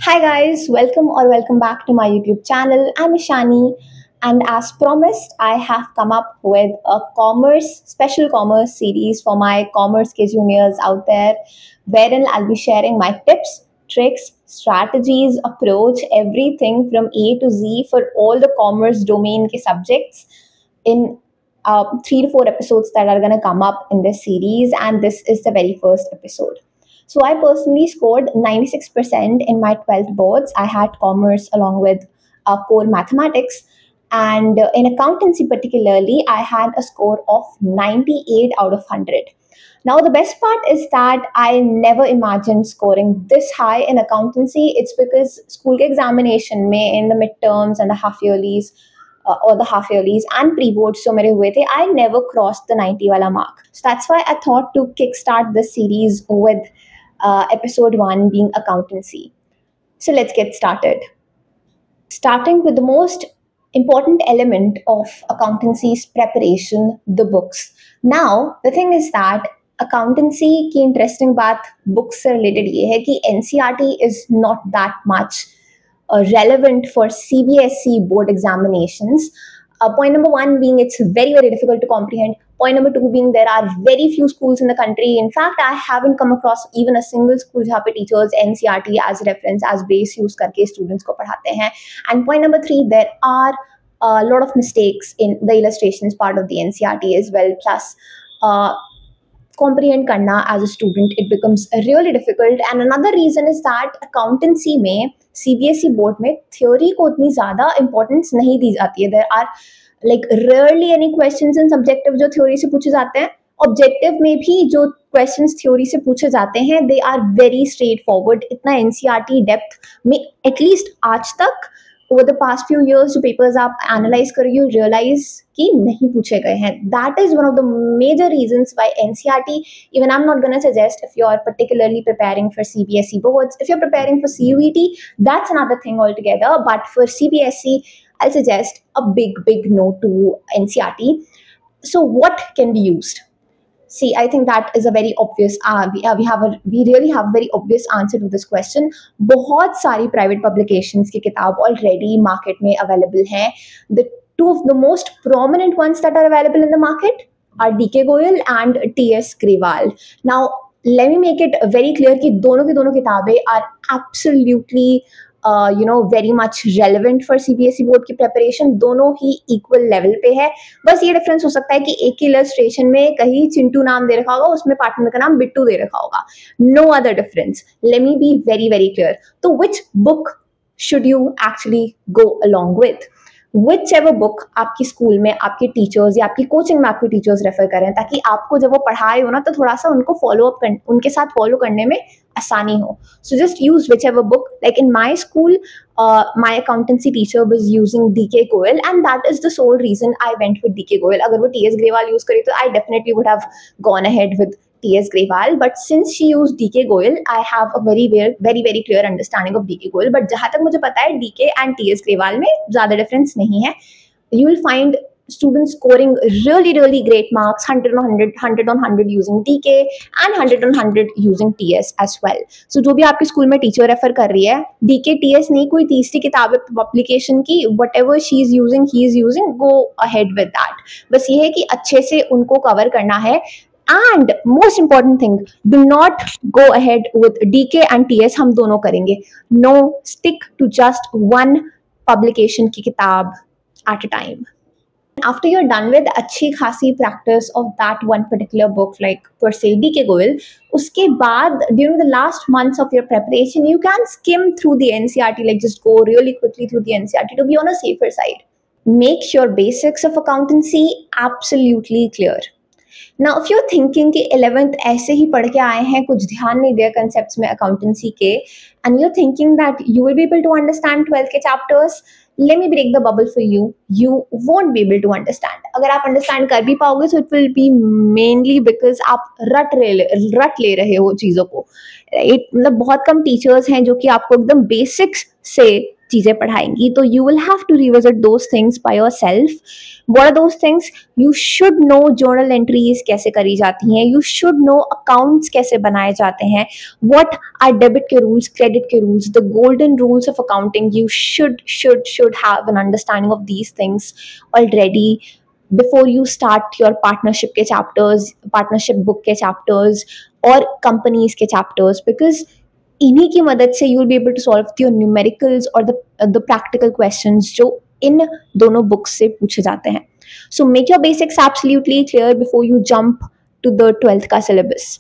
Hi guys, welcome back to my YouTube channel. I'm Ishani, and as promised, I have come up with a special commerce series for my commerce ke juniors out there, wherein I'll be sharing my tips, tricks, strategies, approach, everything from A to Z for all the commerce domain ke subjects in 3 to 4 episodes that are gonna come up in this series, and this is the very first episode. So I personally scored 96% in my 12th boards. I had commerce along with core mathematics. And in accountancy, particularly, I had a score of 98 out of 100. Now, the best part is that I never imagined scoring this high in accountancy. It's because school examination may in the midterms and the half yearlies or the half yearlies and pre-boards so mere hue the, I never crossed the 90 wala mark. So that's why I thought to kickstart this series with episode 1 being accountancy. So let's get started. Starting with the most important element of accountancy's preparation, the books. Now, the thing is that accountancy की interesting बात books से related ये है कि NCERT is not that much relevant for CBSE board examinations. Point number one being it's very difficult to comprehend. Point number two being there are very few schools in the country. In fact, I haven't come across even a single school जहाँ पे teachers NCERT as reference as base use करके students को पढ़ाते हैं. And point number three, there are a lot of mistakes in the illustrations part of the NCERT as well. Plus, comprehend karna as a student, it becomes really difficult. And another reason is that accountancy में CBSE board में theory को उतनी ज़्यादा importance नहीं दी जाती है. There are like rarely any questions in subjective जो theory से पूछे जाते हैं. ऑब्जेक्टिव में भी जो क्वेश्चंस थ्योरी से पूछे जाते हैं they are very straight forward. इतना एनसीईआरटी डेप्थ में एटलीस्ट आज तक over the past few years जो पेपर्स आप एनालाइज करोगे यू रियलाइज कि नहीं पूछे गए हैं. That is one of the major reasons why NCERT, even I am not gonna suggest if you are particularly preparing for CBSE boards. If you're preparing for CUET, that's another thing altogether, but for CBSE I'll suggest a big no to NCERT. So what can be used? See, I think that is a very obvious. We really have a very obvious answer to this question. बहुत सारी private publications की किताब already market में available हैं. The two of the most prominent ones that are available in the market are DK Goyal and TS Grewal. Now, let me make it very clear कि दोनों की दोनों किताबें are absolutely very much relevant for CBSE board की preparation. दोनों ही equal level पे है. बस ये डिफरेंस हो सकता है कि एक ही इलस्ट्रेशन में कहीं चिंटू नाम दे रखा होगा, उसमें पार्टनर का नाम बिट्टू दे रखा होगा. No other difference. Let me be very clear. तो which book should you actually go along with? Whichever book आपकी स्कूल में आपके टीचर्स या आपकी कोचिंग में आपके टीचर्स रेफर करें, ताकि आपको जब वो पढ़ाए हो ना तो थोड़ा सा उनको उनके साथ फॉलो करने में आसानी हो. So just use whichever book. Like in my school, my accountancy teacher was using DK Goyal, and that is the sole reason I went with DK Goyal. अगर वो TS Grewal use करे तो I definitely would have gone ahead with TS Grewal. But since she used DK Goyal, I have a very clear understanding of DK Goyal. But जहाँ तक मुझे पता है DK and TS Grewal में ज़्यादा difference नहीं है. You will find students scoring really great marks, 100 on 100, 100 on 100 using DK and 100 on 100 using TS as well. So जो भी आपके स्कूल में टीचर रेफर कर रही है, DK TS नहीं, कोई तीसरी किताब है पब्लिकेशन की, whatever she is using, he is using, go ahead with that. बस ये है कि अच्छे से उनको कवर करना है. And most important thing, do not go ahead with DK and TS हम दोनों करेंगे. No, stick to just one publication की किताब at a time. After you're done with अच्छी खासी practice of that one particular book, like per se DK Goyal, उसके बाद during the last months of your preparation, you can skim through the NCERT, like just go really quickly through the NCERT to be on a safer side. Make your basics of accountancy absolutely clear. Now, if you're thinking कि 11th ऐसे ही पढ़ के आए हैं, कुछ ध्यान नहीं दिया concepts में accountancy के, and you're thinking that you will be able to understand 12 के chapters, let me break the bubble for you. You won't be able to understand. अगर आप understand कर भी पाओगे, so it will be mainly because आप रट ले रहे हो चीज़ों को, right? मतलब बहुत कम teachers हैं जो कि आपको एकदम basics से चीज़ें पढ़ाएंगी, तो you will have to revisit those things by yourself. What are those things? You should know journal entries कैसे करी जाती हैं, यू शुड नो अकाउंट्स कैसे बनाए जाते हैं, व्हाट आर डेबिट के रूल्स, क्रेडिट के rules, the golden rules of accounting. You should have an understanding of these things already before you start your partnership के chapters, partnership book के chapters और companies के chapters, because इन्हीं की मदद से you will be able to solve the numericals और the practical questions जो इन दोनों books से पूछे जाते हैं. So make your basics absolutely clear before you jump to the 12th का syllabus,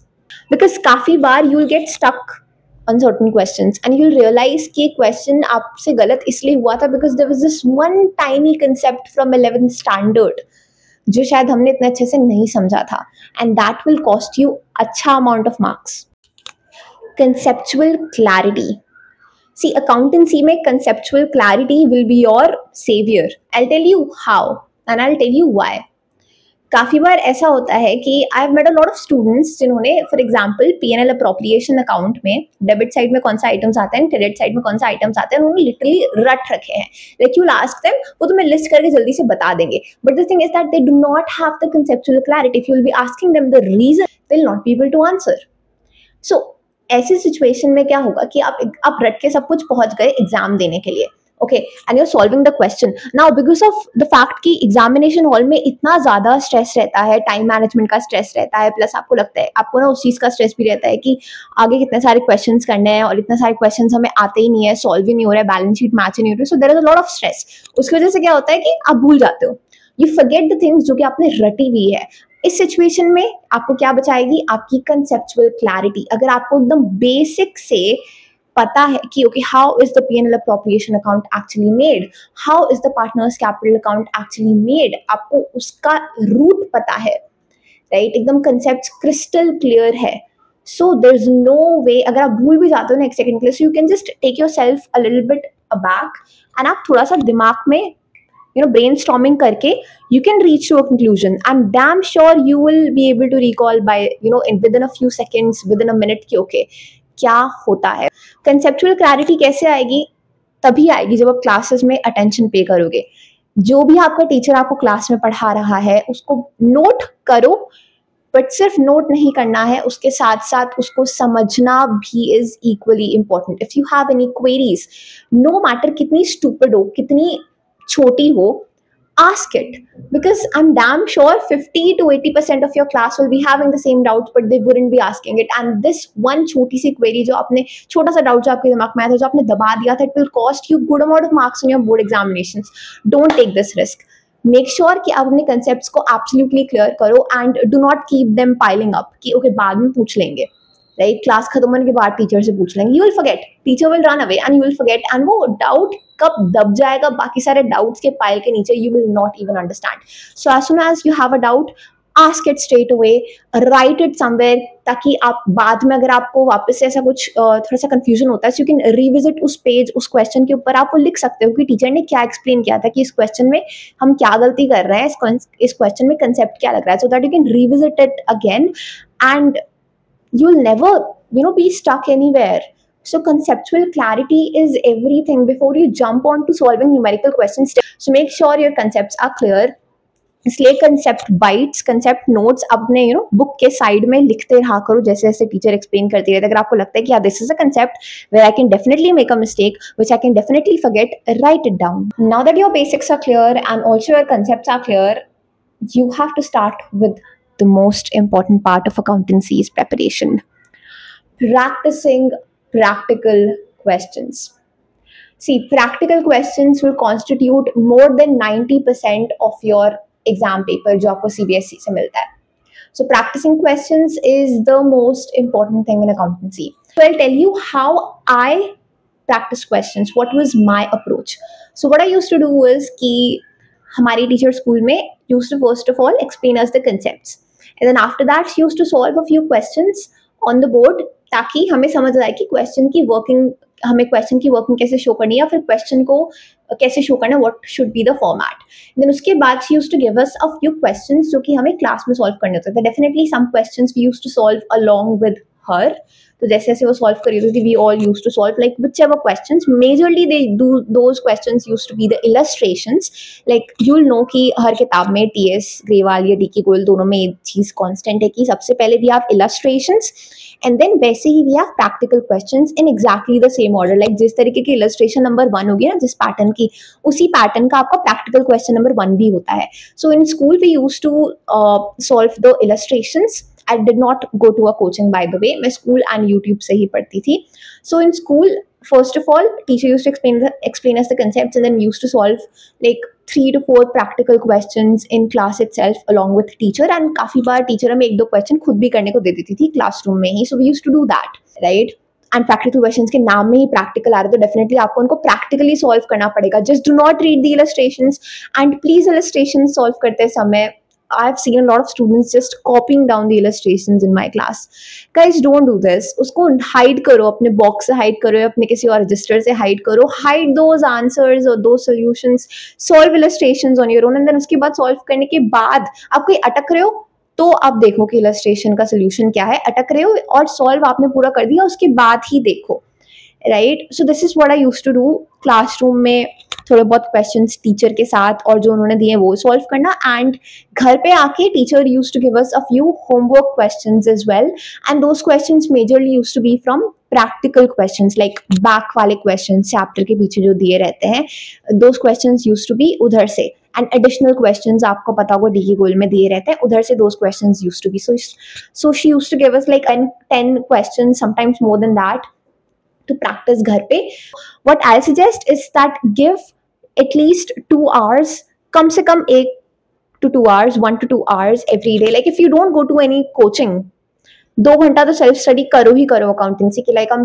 because काफ़ी बार you will get stuck on certain questions and you'll realize कि question आपसे गलत इसलिए हुआ था because there was this one tiny concept from 11th standard जो शायद हमने इतने अच्छे से नहीं समझा था, and that will cost you अच्छा amount of marks. Conceptual clarity. See, accountancy में conceptual clarity will be your savior. I'll tell you how and I'll tell you why. काफ़ी बार ऐसा होता है कि I have met a lot of students जिन्होंने for example PNL appropriation account में debit side में कौन सा आइटम्स आते हैं, क्रेडिट साइड में कौन सा आइटम्स आते हैं, उन्होंने लिटरली रट रखे हैं. Like you will ask them, वो तुम्हें लिस्ट करके जल्दी से बता देंगे, but the thing is that they do not have the conceptual clarity. If you will be asking them the reason, they will not be able to answer. So ऐसी situation में क्या होगा कि आप रट के सब कुछ पहुंच गए एग्जाम देने के लिए, okay, and you are solving the question now because of the fact कि एग्जामिनेशन हॉल में इतना ज्यादा स्ट्रेस रहता है, टाइम मैनेजमेंट का स्ट्रेस रहता है, प्लस आपको लगता है आपको ना उस चीज का स्ट्रेस भी रहता है कि आगे कितने सारे क्वेश्चंस करने हैं और इतने सारे क्वेश्चंस हमें आते ही नहीं है, सॉल्व ही नहीं हो रहा है, बैलेंस शीट मैच ही नहीं हो रही, so there is a lot of stress. उसकी वजह से क्या होता है कि आप भूल जाते हो, यू फॉरगेट द थिंग्स जो कि आपने रटी हुई है. इस सिचुएशन में आपको क्या बचाएगी? आपकी कंसेप्चुअल क्लैरिटी. अगर आपको एकदम बेसिक से पता है कि okay, how is the PNL appropriation account actually made, how is the partners capital account actually made, आपको उसका रूट पता है, राइट, एकदम कंसेप्ट क्रिस्टल क्लियर है. सो देयर इज नो वे, अगर आप भूल भी जाते हो ना एक सेकंड के लिए, so you can just take your self a little bit aback and आप थोड़ा सा दिमाग में brainstorming करके you can reach to a conclusion. I'm damn sure you will be able to recall by within a few seconds, within a minute कि okay क्या होता है. कंसेप्चुअल क्लैरिटी कैसे आएगी? तभी आएगी जब आप क्लासेस में अटेंशन पे करोगे. जो भी आपका टीचर आपको क्लास में पढ़ा रहा है उसको नोट करो, बट सिर्फ नोट नहीं करना है, उसके साथ साथ उसको समझना भी is equally important. If you have any queries, no matter कितनी स्टूपिड हो, कितनी छोटी हो, ask it, because I'm damn sure 50 to 80% of your class will be having the same doubts, but they wouldn't be asking it. And this one छोटी सी query जो आपने, छोटा सा डाउट जो आपके दिमाग में आया था, जो आपने दबा दिया था, it will cost you good amount of marks in your board examinations. Don't take this risk. Make sure कि आप अपने concepts को absolutely clear करो and do not keep them piling up कि okay बाद में पूछ लेंगे, राइट, क्लास खत्म होने के बाद टीचर से पूछ लेंगे. You will forget, teacher will run away and you will forget, and वो डाउट कब दब जाएगा बाकी सारे डाउट्स के पाइल के नीचे, you will not even understand. So as soon as you have a doubt, ask it straight away, write it somewhere, ताकि आप बाद में अगर आपको वापस से ऐसा कुछ थोड़ा सा कंफ्यूजन होता है, सो यू कैन रिविजिट उस पेज, उस क्वेश्चन के ऊपर आप वो लिख सकते हो कि टीचर ने क्या एक्सप्लेन किया था, कि इस क्वेश्चन में हम क्या गलती कर रहे हैं, इस क्वेश्चन में कंसेप्ट क्या लग रहा है, so that you can revisit it again and you'll never be stuck anywhere. So conceptual clarity is everything before you jump on to solving numerical questions. So make sure your concepts are clear. इसलिए concept bytes, concept notes अपने book के side में लिखते रहा करो, जैसे जैसे teacher explain करती रहती है. अगर आपको लगता है कि यार this is a concept where I can definitely make a mistake which I can definitely forget, write it down. Now that your basics are clear and also your concepts are clear, you have to start with the most important part of accountancy's preparation: practicing practical questions. See, practical questions will constitute more than 90% of your exam paper जो आपको CBSE से मिलता है. So practicing questions is the most important thing in accountancy. So I'll tell you how I practice questions. What was my approach? So what I used to do was कि हमारी teacher school में used to first of all explain us the concepts, and then after that she used to solve a few questions on the board ताकि हमें समझ आए कि question की working, हमें क्वेश्चन की वर्किंग कैसे शो करनी है या फिर क्वेश्चन को कैसे शो करना है, what should be the format. Then उसके बाद she used to give us a few questions जो कि हमें क्लास में सॉल्व करने होते थे. Definitely some questions we used to solve along with her, तो जैसे जैसे वो सॉल्व करी होती थी, we all use to solve like whichever questions, majorly they do those questions use to be the illustrations. Like you know कि हर किताब में टीएस ग्रेवाल या डीके गोयल दोनों में एक चीज कांस्टेंट है कि सबसे पहले भी आप इलस्ट्रेशंस एंड देन वैसे ही we have practical questions in exactly the same order. Like जिस तरीके की इलस्ट्रेशन नंबर 1 होगी ना जिस पैटर्न की, उसी पैटर्न का आपका प्रैक्टिकल क्वेश्चन नंबर 1 भी होता है. So in school we use to solve the illustrations. I did not go to a coaching, by the way. मैं school and YouTube से ही पढ़ती थी. So in school, first of all, teacher used to explain us the concepts, and then we used to solve like 3 to 4 practical questions in class itself along with teacher. And काफी बार teacher हमें 1-2 question खुद भी करने को दे देती थी classroom में ही. So we used to do that, right? And practical questions के नाम में ही प्रैक्टिकल आ रहा है तो डेफिनेटली आपको उनको प्रैक्टिकली सॉल्व करना पड़ेगा. Just do not read the illustrations, and please illustration solve करते समय I've seen a lot of students just copying down the illustrations in my class. Guys, don't do this. उसको hide करो, अपने box से hide करो या अपने किसी और register से hide करो. Hide those answers or those solutions. Solve illustrations on your own, and then उसके बाद solve करने के बाद आप कोई अटक रहे हो तो आप देखो कि illustration का solution क्या है. अटक रहे हो और solve आपने पूरा कर दिया उसके बाद ही देखो, right? So this is what I used to do classroom में. थोड़े बहुत क्वेश्चंस टीचर के साथ और जो उन्होंने दिए वो सॉल्व करना, एंड घर पे आके teacher used to give us a few homework questions as well, and those questions majorly used to be from practical questions like back वाले क्वेश्चंस चैप्टर के पीछे जो दिए रहते हैं, those questions used to be उधर से, एंड एडिशनल क्वेश्चंस आपको पता होगा डीके गोल में दिए रहते हैं उधर से, those questions used to be. So she used to give us like 10 questions, sometimes more than that, to practice घर पे. What I suggest is that give at least 2 hours, कम से कम 1 to 2 hours, 1 to 2 hours every day. Like if you don't go to any coaching, 2 घंटा तो self study करो ही करो accountancy की. Like I'm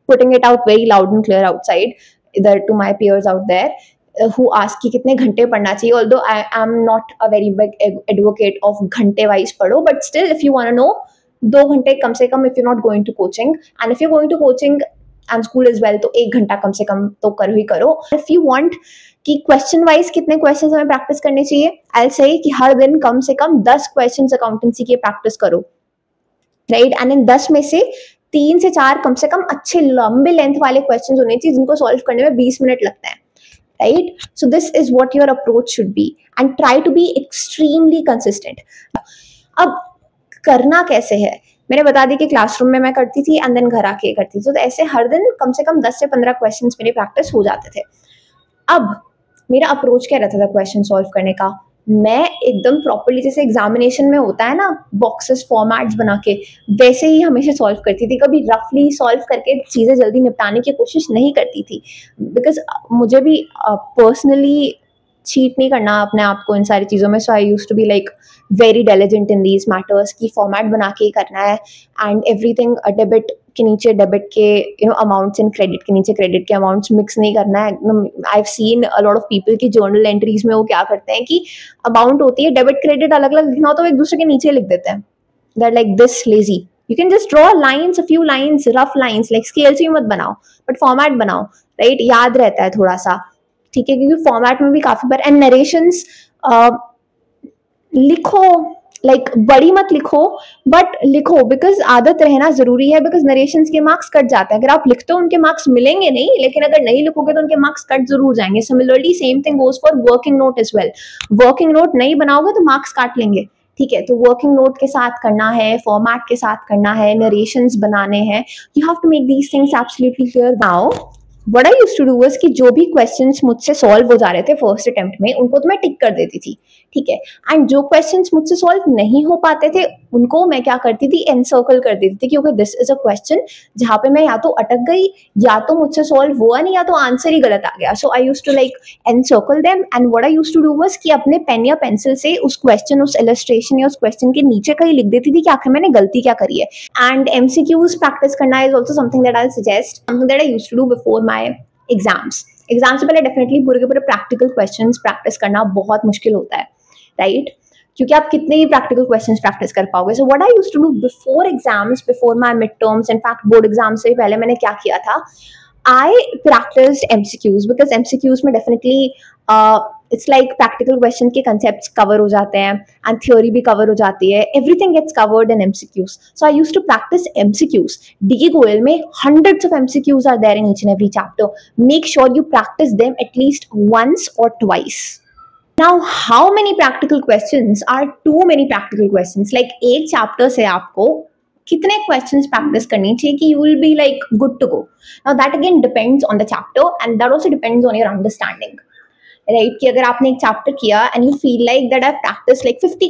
putting it out very loud and clear outside either to my peers out there who ask कि कितने घंटे पढ़ना चाहिए. Although I am not a very big advocate of घंटे wise पढ़ो, but still if you want to know, 2 घंटे कम से कम if you're not going to coaching, and if you're going to coaching and school as well, तो 1 घंटा कम से कम तो करो ही करो. If you want कि क्वेश्चन वाइज कितने क्वेश्चंस हमें प्रैक्टिस करने चाहिए, आई से कि हर दिन कम से कम 10 क्वेश्चंस अकाउंटेंसी के प्रैक्टिस करो, राइट? एंड इन 10 में से 3 से 4 कम से कम अच्छे लंबे लेंथ वाले क्वेश्चंस होने चाहिए जिनको सॉल्व करने में 20 मिनट लगता है, right? So this is what your approach should be, and try to be extremely consistent. अब करना कैसे है, मैंने बता दी कि क्लासरूम में मैं करती थी एंड देन घर आके करती थी. तो ऐसे हर दिन कम से कम 10 से 15 क्वेश्चंस मेरे प्रैक्टिस हो जाते थे. अब मेरा अप्रोच क्या रहता था क्वेश्चन सॉल्व करने का, मैं एकदम प्रॉपर्ली जैसे एग्जामिनेशन में होता है ना बॉक्सेस फॉर्मेट्स बना के, वैसे ही हमेशा सॉल्व करती थी. कभी रफली सॉल्व करके चीज़ें जल्दी निपटाने की कोशिश नहीं करती थी, बिकॉज मुझे भी पर्सनली चीट नहीं करना अपने आप को इन सारी चीज़ों में. So I use to be like very diligent in these matters की फॉर्मेट बना के ही करना है, एंड एवरीथिंग डेबिट के नीचे डेबिट के अमाउंट्स एंड क्रेडिट के नीचे क्रेडिट के अमाउंट्स मिक्स नहीं करना है. I have seen a lot of people की जर्नल एंट्रीज में वो क्या करते हैं कि अमाउंट होती है डेबिट क्रेडिट अलग अलग लिखना हो तो एक दूसरे के नीचे लिख देते हैं. They are like this lazy. You can just draw lines, a few lines, rough lines, like scale से मत बनाओ बट फॉर्मेट बनाओ, राइट? याद रहता है थोड़ा सा, ठीक है? क्योंकि फॉर्मेट में भी काफी बार, एंड नरेशंस लिखो, लाइक बड़ी मत लिखो बट लिखो, बिकॉज आदत रहना जरूरी है, बिकॉज नरेशंस के मार्क्स कट जाते हैं. अगर आप लिखते हो उनके मार्क्स मिलेंगे नहीं, लेकिन अगर नहीं लिखोगे तो उनके मार्क्स कट जरूर जाएंगे. Similarly same thing goes for working note as well. Working note नहीं बनाओगे तो मार्क्स काट लेंगे, ठीक है? तो वर्किंग नोट के साथ करना है, फॉर्मेट के साथ करना है, नरेशंस बनाने हैं. You have to make these things absolutely clear. Now what I used to do was कि जो भी क्वेश्चंस मुझसे सॉल्व हो जा रहे थे फर्स्ट अटेम्प्ट में उनको तो मैं टिक कर देती थी, ठीक है? एंड जो क्वेश्चंस मुझसे सॉल्व नहीं हो पाते थे उनको मैं क्या करती थी, एनसर्कल कर देती थी, क्योंकि दिस इज अ क्वेश्चन जहाँ पे मैं या तो अटक गई या तो मुझसे सॉल्व हुआ नहीं या तो आंसर ही गलत आ गया. So I used to like encircle them, and what I used to do was कि अपने पेन या पेंसिल से उस क्वेश्चन, उस इलस्ट्रेशन या उस क्वेश्चन के नीचे कहीं लिख देती थी कि आखिर मैंने गलती क्या करी है. एंड एमसीक्यूज प्रैक्टिस करना is also something that I suggest, something that I used to do before my exams. Exam से पहले डेफिनेटली पूरे के पूरे प्रैक्टिकल क्वेश्चंस प्रैक्टिस करना बहुत मुश्किल होता है, राइट? क्योंकि आप कितने ही प्रैक्टिकल क्वेश्चंस प्रैक्टिस कर पाओगे. So what I used to do before exams, before my mid terms, in fact board exam से पहले मैंने क्या किया था, I practised MCQs, because MCQs में definitely it's like practical question के कंसेप्ट्स कवर हो जाते हैं एंड थ्योरी भी कवर हो जाती है, everything gets covered in MCQs. So I used to practise MCQs. DK Goyal में hundreds of MCQs are there in each and every chapter. Make sure you practice them at least once or twice. Now, how many practical questions are too many practical questions? Like एक chapter से आपको कितने questions practice करनी चाहिए कि you will be like good to go. Now that again depends on the chapter and that also depends on your understanding. Right कि अगर आपने एक चैप्टर किया and you feel like that I practice like 50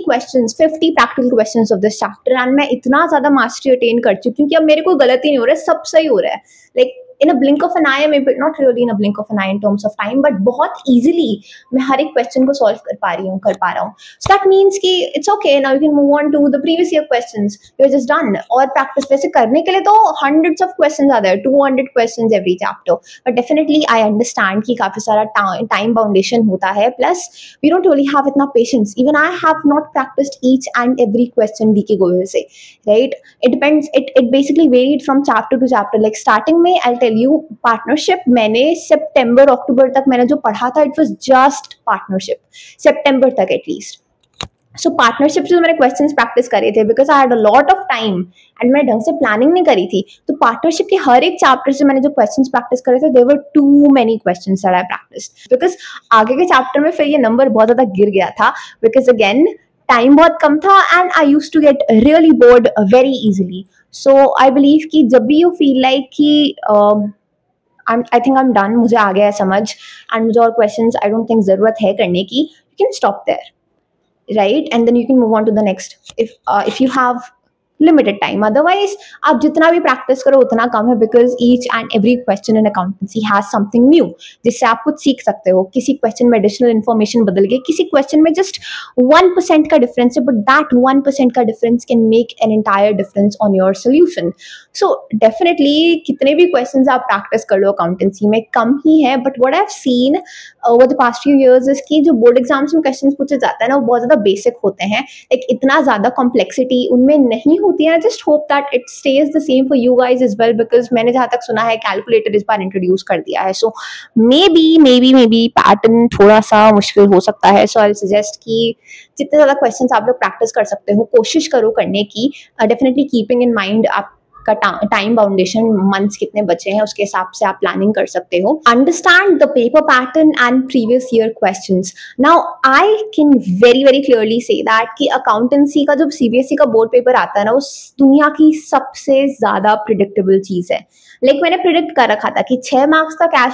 practical questions of this chapter and मैं इतना ज्यादा mastery attain कर चुकी हूँ क्योंकि अब मेरे कोई गलती नहीं हो रहा है, सब सही हो रहा है, like in a blink of an eye, maybe not really in a blink of an eye in terms of time, but बहुत इजीली मैं हर एक क्वेश्चन को सॉल्व कर पा रहा हूँ. सो दैट मीन्स कि it's okay, now you can move on to the previous year questions, you are just done. और प्रैक्टिस वैसे करने के लिए तो hundreds of questions are there, 200 questions every chapter, but definitely I understand कि काफी सारा टाइम बाउंडेशन होता है, plus we don't really have इतना patience. Even I have not practiced each and every question DK Goyal से, right? It depends, it basically varied from chapter to chapter. Like starting में I'll tell you, partnership मैंने सितंबर अक्टूबर तक मैंने जो पढ़ा था, it was just partnership, सितंबर तक at least. सो partnership से मैंने क्वेश्चंस प्रैक्टिस करे थे because I had a lot of time and मैं ढंग से प्लानिंग नहीं करी थी. तो पार्टनरशिप के हर एक चैप्टर से मैंने जो क्वेश्चंस प्रैक्टिस करे थे, there were too many questions that I practised, because आगे के चैप्टर में फिर ये नंबर बहुत ज्यादा गिर गया था बिकॉज अगेन टाइम बहुत कम था and I used to get really bored very easily. So I believe कि जब भी यू फील लाइक कि I think I am done, मुझे आ गया है समझ एंड मुझे और क्वेश्चंस आई डोंट थिंक जरूरत है करने की, you can stop there, right? And then you can move on to the next if you have limited time. Otherwise आप जितना भी प्रैक्टिस करो उतना कम है, because each and every question in accountancy has something new जिससे आप कुछ सीख सकते हो. किसी क्वेश्चन में एडिशनल इन्फॉर्मेशन बदल गई, किसी क्वेश्चन में जस्ट 1% का डिफरेंस है, बट दैट 1% का difference can make an entire difference on your solution. So definitely कितने भी क्वेश्चंस आप प्रैक्टिस कर लो अकाउंटेंसी में कम ही है, but what I have seen over the past few years is कि जो बोर्ड एग्जाम्स में क्वेश्चंस पूछे जाते हैं ना, वो बहुत ज्यादा बेसिक होते हैं, लाइक इतना ज्यादा कॉम्प्लेक्सिटी उनमें नहीं होती है. Just hope that it stays the same for you guys as well, because मैंने जहां तक सुना है कैलकुलेटर इस बार इंट्रोड्यूस कर दिया है. सो मे बी पैटर्न थोड़ा सा मुश्किल हो सकता है. सो आई सजेस्ट कि जितने ज्यादा क्वेश्चंस आप लोग प्रैक्टिस कर सकते हो कोशिश करो करने की, डेफिनेटली कीपिंग इन माइंड आप का टाइम बाउंडेशन, मंथ्स कितने बचे हैं उसके हिसाब से आप प्लानिंग कर सकते हो. Understand the paper pattern and previous year questions. Now I can very very clearly say that कि अकाउंटेंसी का जो सीबीएसई का बोर्ड पेपर आता है ना, वो दुनिया की सबसे ज्यादा प्रिडिक्टेबल चीज है. लाइक मैंने प्रिडिक्ट कर रखा था कि 6 मार्क्स का कैश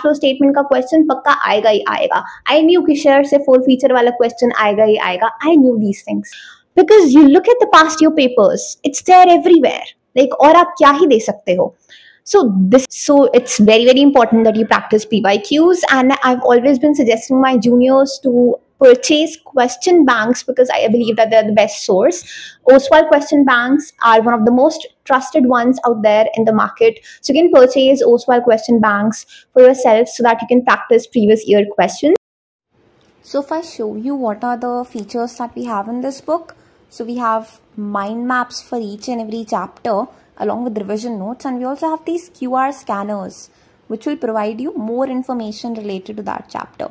फ्लो स्टेटमेंट का क्वेश्चन पक्का आएगा ही आएगा. आई न्यू कि शेयर से 4 फीचर वाला क्वेश्चन आएगा ही आएगा. I knew these things because you look at the past year papers, it's there everywhere, like और आप क्या ही दे सकते हो. So it's very very important that you practice PYQs, and I've always been suggesting my juniors to purchase question banks because I believe that they're the best source. Oswald question banks are one of the most trusted ones out there in the market, so you can purchase Oswald question banks for yourself so that you can practice previous year questions. So if I show you what are the features that we have in this book, so we have mind maps for each and every chapter along with revision notes, and we also have these QR scanners which will provide you more information related to that chapter.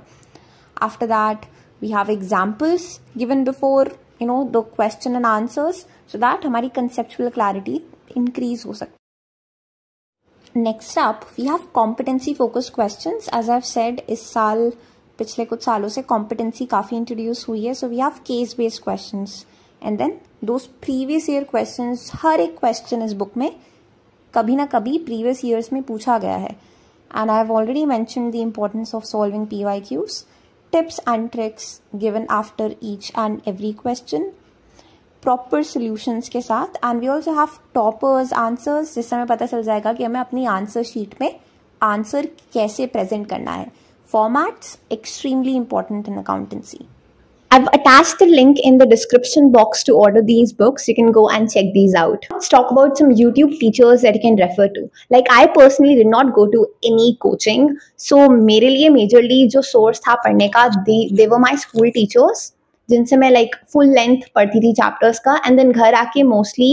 After that, we have examples given before the question and answers so that हमारी conceptual clarity increase हो सकती. Next up, we have competency focused questions. As I've said, इस साल पिछले कुछ सालों से competency काफ़ी इंट्रोड्यूस हुई है. So we have case based questions and then those previous year questions. हर एक question इस book में कभी ना कभी previous years में पूछा गया है. And I have already mentioned the importance of solving PYQs, tips and tricks given after each and every question, proper solutions के साथ, and we also have toppers answers जिससे हमें पता चल जाएगा कि हमें अपनी answer sheet में answer कैसे present करना है. Formats extremely important in accountancy. I've attached the link in the description box to order these books. You can go and check these out. Let's talk about some YouTube teachers that you can refer to. Like I personally did not go to any coaching. So मेरे लिए majorly जो source था पढ़ने का, they were my school teachers जिनसे मैं like full length पढ़ती थी chapters का, and then घर आके mostly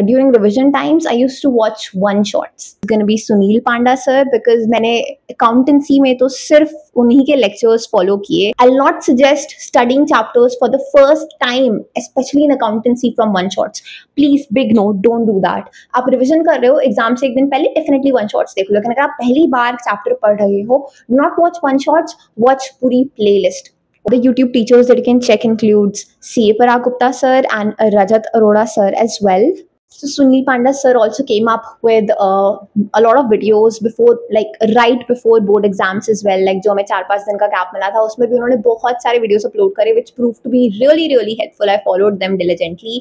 during revision times, I used to watch one shots. It's gonna be Sunil Panda sir because मैंने accountancy में तो सिर्फ उन्हीं के lectures follow किए. I'll not suggest studying chapters for the first time, especially in accountancy from one shots. Please, big no, don't do that. आप revision कर रहे हो exam से एक दिन पहले definitely one shots देख लो. लेकिन अगर आप पहली बार chapter पढ़ रहे हो, not watch one shots, watch पूरी playlist. The YouTube teachers that you can check includes C.A. Parag Gupta sir and Rajat Arora sir as well. So Sunil Panda sir also came up with a lot of videos before, like right before board exams as well. Like जो हमें 4-5 दिन का gap मिला था, उसमें भी उन्होंने बहुत सारे videos upload करे, which proved to be really helpful. I followed them diligently.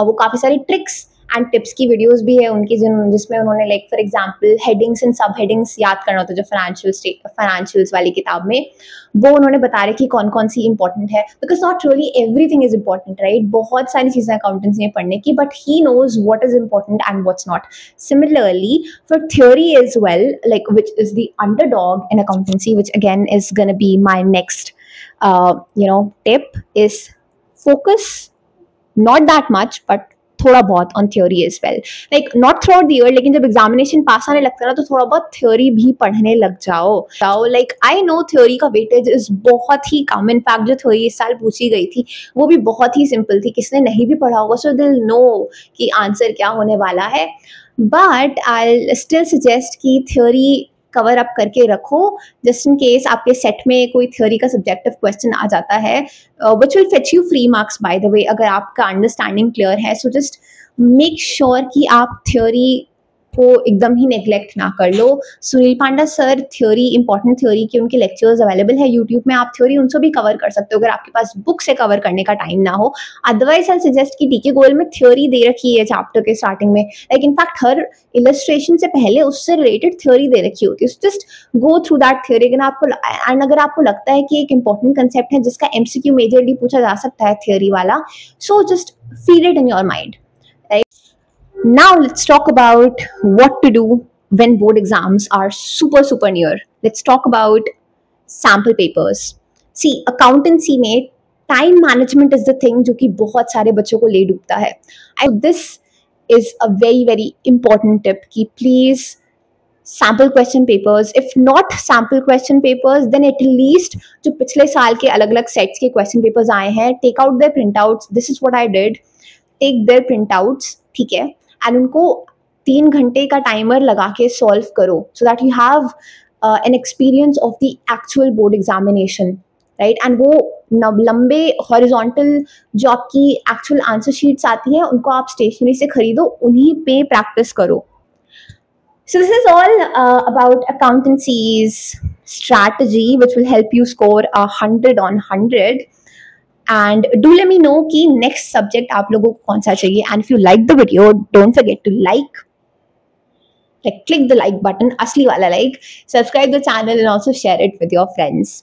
वो काफी सारी tricks एंड टिप्स की वीडियोस भी है उनकी जिसमें उन्होंने like for example headings and सब हेडिंग्स याद करना होता है, जो फाइनेंशियल्स वाली किताब में वो उन्होंने बता रहे कि कौन कौन सी इंपॉर्टेंट है, because not really everything is important right. बहुत सारी चीज़ें अकाउंटेंसी में पढ़ने की, but he knows what is important and what's not. Similarly for theory as well, like which is the underdog in accountancy, which again is gonna be my next tip, is focus not that much but थोड़ा बहुत on theory as well. Like not throughout the year, लेकिन जब examination पास आने लगता है ना तो थोड़ा बहुत थ्योरी भी पढ़ने लग जाओ. लाइक आई नो थ्योरी का वेटेज इज बहुत ही कम. इनफैक्ट जो थ्योरी इस साल पूछी गई थी वो भी बहुत ही सिंपल थी. किसने नहीं भी पढ़ा होगा सो दे विल नो कि आंसर क्या होने वाला है. बट आई स्टिल सजेस्ट कि थ्योरी कवर अप करके रखो जस्ट इन केस आपके सेट में कोई थ्योरी का सब्जेक्टिव क्वेश्चन आ जाता है, which will fetch you free marks by the way अगर आपका अंडरस्टैंडिंग क्लियर है. सो जस्ट मेक श्योर कि आप थ्योरी को एकदम ही नेग्लेक्ट ना कर लो. सुनील पांडा सर थ्योरी, इंपॉर्टेंट थ्योरी के उनके लेक्चर्स अवेलेबल है यूट्यूब में. आप थ्योरी उनसे भी कवर कर सकते हो अगर आपके पास बुक से कवर करने का टाइम ना हो. अदरवाइज आई सजेस्ट कि टीके गोयल में थ्योरी दे रखी है चैप्टर के स्टार्टिंग में. लाइक इनफैक्ट हर इलस्ट्रेशन से पहले उससे रिलेटेड थ्योरी दे रखी होती है. Just go through that theory. अगर आपको लगता है कि एक इंपॉर्टेंट कंसेप्ट है जिसका एमसीक्यू मेजरली पूछा जा सकता है थ्योरी वाला, so just feel it in your mind. Now let's talk about what to do when board exams are super near. Let's talk about sample papers. See, accountancy में time management is the thing जो कि बहुत सारे बच्चों को ले डूबता है. This is a very important tip कि please sample question papers, if not sample question papers then at least जो पिछले साल के अलग अलग सेट्स के question papers आए हैं, take out their printouts. This is what I did. Take their printouts, ठीक है, एंड उनको 3 घंटे का टाइमर लगा के सॉल्व करो so that you have an experience of the actual board examination right. And वो लंबे हॉरिजॉन्टल जो आपकी एक्चुअल आंसर शीट्स आती हैं उनको आप स्टेशनरी से खरीदो, उन्हीं पे प्रैक्टिस करो. So this is all about accountancy's strategy which will help you score 100 on 100. And do let me know कि next subject आप लोगों को कौन सा चाहिए. And if you like the video, don't forget to like click the like button, असली वाला like, subscribe the channel and also share it with your friends.